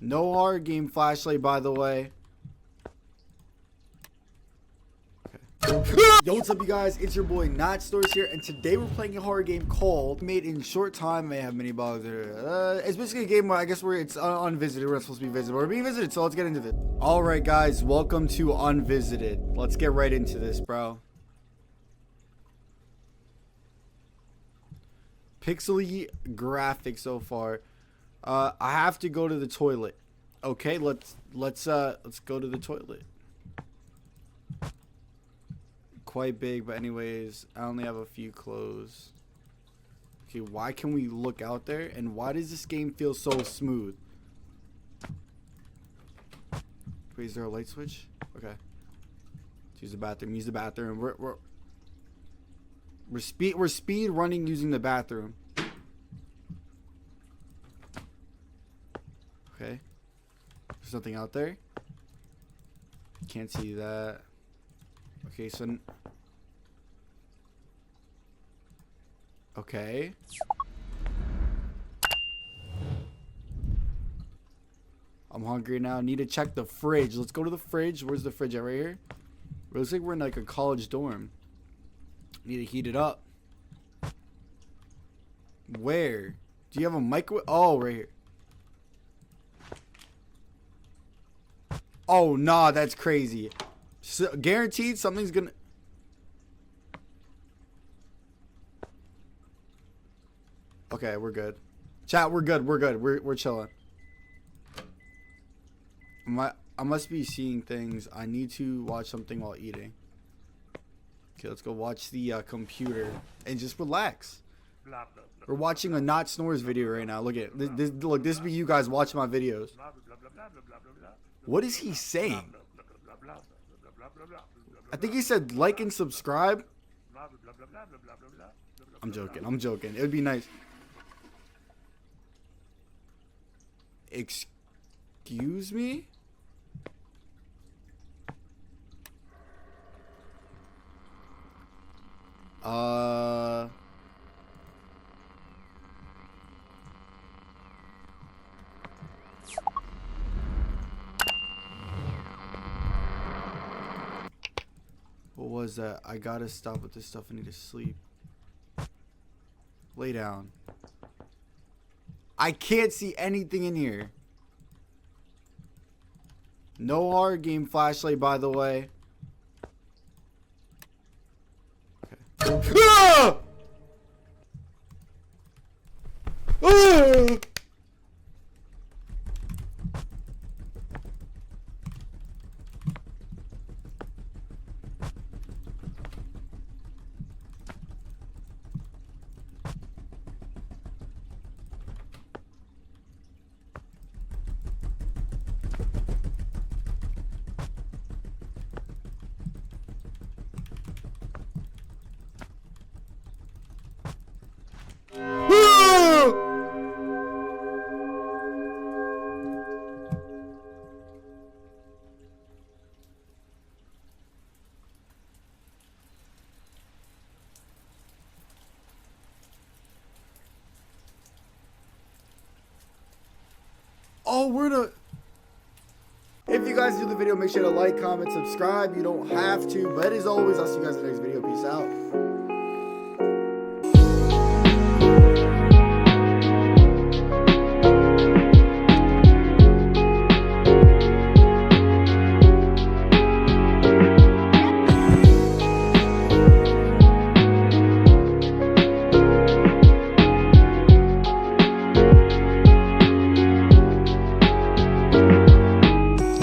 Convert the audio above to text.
No horror game flashlight, by the way. Yo, what's up, you guys? It's your boy Not Stores here, and today we're playing a horror game called Made in Short Time. May have many bugs. It's basically a game where I guess it's unvisited. We're not supposed to be visited, but we're being visited, so let's get into this. All right, guys, welcome to Unvisited. Let's get right into this, bro. Pixely graphics so far. I have to go to the toilet. Okay, let's go to the toilet. Quite big, but anyways, I only have a few clothes. Okay, why can we look out there? And why does this game feel so smooth? Wait, is there a light switch? Okay. Let's use the bathroom. Use the bathroom. We're speed running using the bathroom. Okay. There's nothing out there. Can't see that. Okay, so okay. I'm hungry now. Need to check the fridge. Let's go to the fridge. Where's the fridge at? Right here? It looks like we're in like a college dorm. Need to heat it up. Where? Do you have a microwave? Oh, right here. Oh, nah, that's crazy. So, guaranteed something's gonna... Okay, we're good. Chat, we're good. We're chilling. I must be seeing things. I need to watch something while eating. Okay, let's go watch the computer and just relax. We're watching a Not Snores video right now. Look at this. Look, this be you guys watching my videos. What is he saying? I think he said like and subscribe. I'm joking. It would be nice. Excuse me? What was that? I gotta stop with this stuff. I need to sleep. Lay down. I can't see anything in here. No horror game flashlight, by the way. Okay. Ah! Ah! Oh, we're the... If you guys do the video, make sure to like, comment, subscribe. You don't have to. But as always, I'll see you guys in the next video. Peace out.